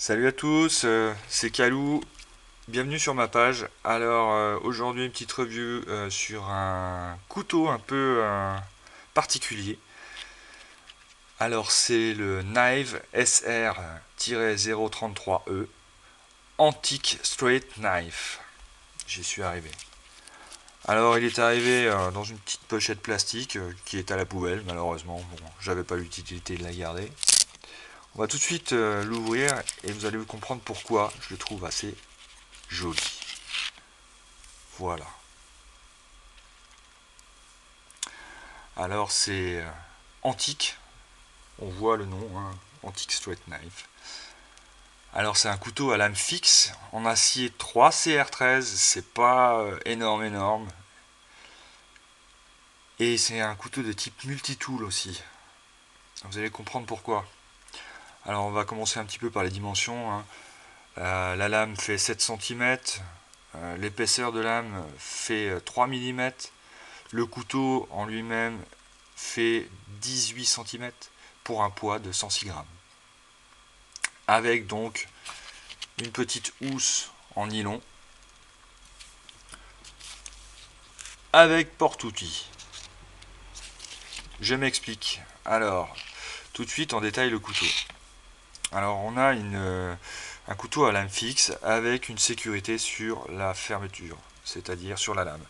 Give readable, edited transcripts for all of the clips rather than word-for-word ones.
Salut à tous, c'est Kalou, bienvenue sur ma page. Alors aujourd'hui une petite review sur un couteau un peu particulier. Alors c'est le Knive SR-033E Antique Straight Knife. J'y suis arrivé. Alors il est arrivé dans une petite pochette plastique qui est à la poubelle malheureusement. Bon, j'avais pas l'utilité de la garder. On va tout de suite l'ouvrir et vous allez comprendre pourquoi je le trouve assez joli. Voilà. Alors c'est antique, on voit le nom, hein, Antique Straight Knife. Alors c'est un couteau à lame fixe en acier 3 CR13, c'est pas énorme. Et c'est un couteau de type multitool aussi. Vous allez comprendre pourquoi. Alors on va commencer un petit peu par les dimensions, hein. La lame fait 7 cm, l'épaisseur de lame fait 3 mm, le couteau en lui-même fait 18 cm pour un poids de 106 grammes. Avec donc une petite housse en nylon avec porte-outils. Je m'explique. Alors, tout de suite en détail le couteau. Alors, on a un couteau à lame fixe avec une sécurité sur la fermeture, c'est-à-dire sur la lame.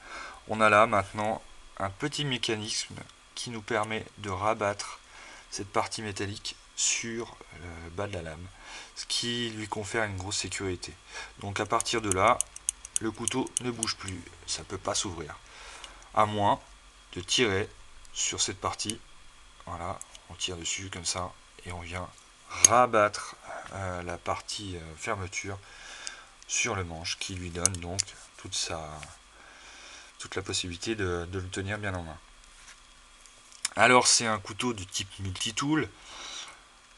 On a là maintenant un petit mécanisme qui nous permet de rabattre cette partie métallique sur le bas de la lame, ce qui lui confère une grosse sécurité. Donc à partir de là, le couteau ne bouge plus, ça ne peut pas s'ouvrir. À moins de tirer sur cette partie, voilà, on tire dessus comme ça, et on vient rabattre la partie fermeture sur le manche, qui lui donne donc toute la possibilité de le tenir bien en main. Alors c'est un couteau de type multitool.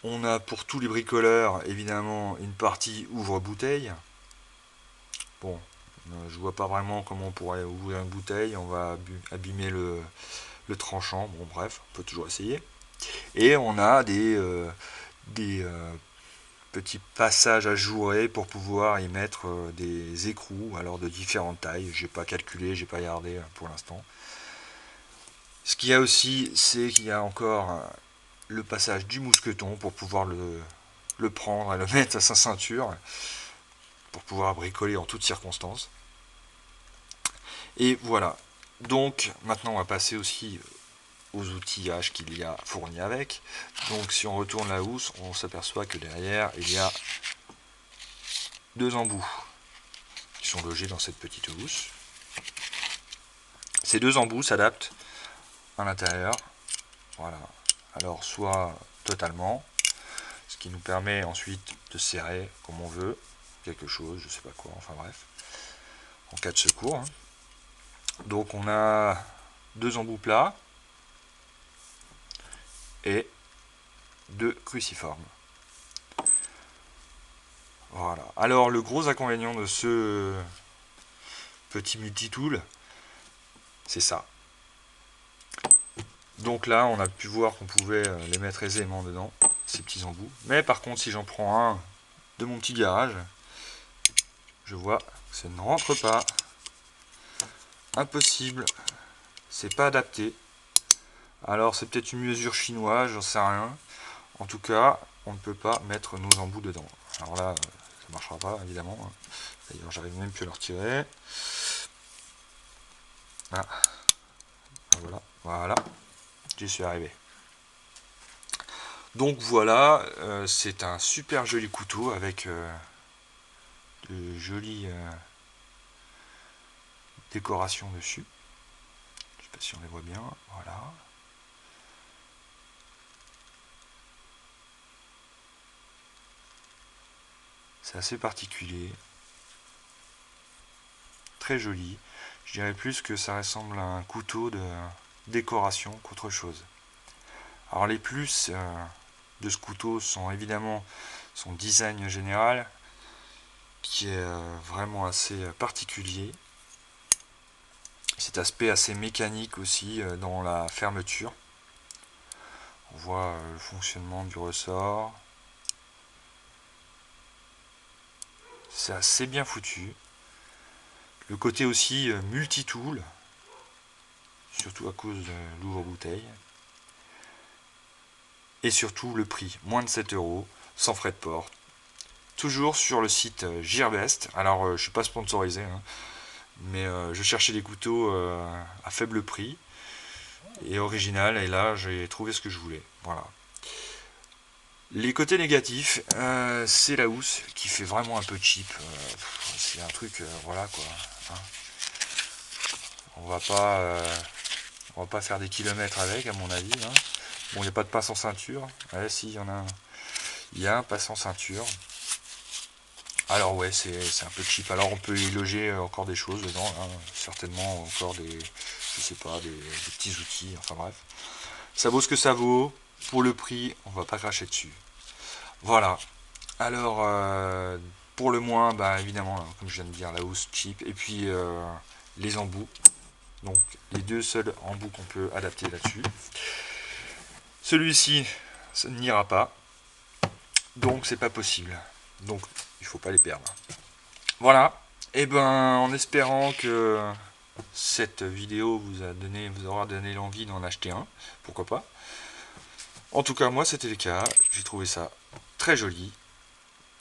On a pour tous les bricoleurs évidemment une partie ouvre-bouteille. Bon, je vois pas vraiment comment on pourrait ouvrir une bouteille, on va abîmer le tranchant, bon bref, on peut toujours essayer. Et on a des petits passages à jouer pour pouvoir y mettre des écrous, alors de différentes tailles. J'ai pas calculé, j'ai pas regardé pour l'instant. Ce qu'il y a aussi, c'est qu'il y a encore le passage du mousqueton pour pouvoir le prendre et le mettre à sa ceinture pour pouvoir bricoler en toutes circonstances. Et voilà. Donc maintenant on va passer aussi aux outillages qu'il y a fournis avec. Donc si on retourne la housse, on s'aperçoit que derrière il y a deux embouts qui sont logés dans cette petite housse. Ces deux embouts s'adaptent à l'intérieur. Voilà. Alors soit totalement, ce qui nous permet ensuite de serrer comme on veut quelque chose, je sais pas quoi, enfin bref, en cas de secours, hein. Donc on a deux embouts plats et deux cruciformes. Voilà. Alors le gros inconvénient de ce petit multitool, c'est ça. Donc là, on a pu voir qu'on pouvait les mettre aisément dedans, ces petits embouts. Mais par contre, si j'en prends un de mon petit garage, je vois que ça ne rentre pas. Impossible. C'est pas adapté. Alors c'est peut-être une mesure chinoise, j'en sais rien. En tout cas, on ne peut pas mettre nos embouts dedans. Alors là, ça ne marchera pas, évidemment. D'ailleurs, j'arrive même plus à le retirer. Ah, voilà, j'y suis arrivé. Donc voilà, c'est un super joli couteau avec de jolies décorations dessus. Je sais pas si on les voit bien. Voilà. C'est assez particulier. Très joli. Je dirais plus que ça ressemble à un couteau de décoration qu'autre chose. Alors les plus de ce couteau sont évidemment son design général, qui est vraiment assez particulier. Cet aspect assez mécanique aussi dans la fermeture. On voit le fonctionnement du ressort. c'est assez bien foutu. Le côté aussi multi-tool, surtout à cause de l'ouvre-bouteille. Et surtout le prix, moins de 7 €, sans frais de port. Toujours sur le site Gearbest. Alors je suis pas sponsorisé, hein, mais je cherchais des couteaux à faible prix et original, et là j'ai trouvé ce que je voulais. Voilà. Les côtés négatifs, c'est la housse qui fait vraiment un peu cheap. C'est un truc, voilà quoi. Hein. On va pas faire des kilomètres avec, à mon avis. Hein. Bon, il n'y a pas de passe en ceinture. Ouais, si, il y en a un. Il y a un passe en ceinture. Alors ouais, c'est un peu cheap. Alors on peut y loger encore des choses dedans, hein. Certainement encore des, je sais pas, des petits outils. Enfin bref, ça vaut ce que ça vaut. Pour le prix, on va pas cracher dessus. Voilà. Alors, pour le moins, bah, évidemment, hein, comme je viens de dire, la housse cheap, et puis les embouts. Donc, les deux seuls embouts qu'on peut adapter là-dessus. Celui-ci, ça n'ira pas, donc c'est pas possible. Donc, il faut pas les perdre. Voilà. Et ben, en espérant que cette vidéo vous aura donné l'envie d'en acheter un, pourquoi pas. En tout cas, moi, c'était le cas. J'ai trouvé ça très joli.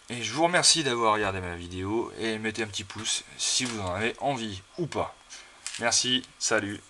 Et je vous remercie d'avoir regardé ma vidéo et mettez un petit pouce si vous en avez envie ou pas. Merci, salut.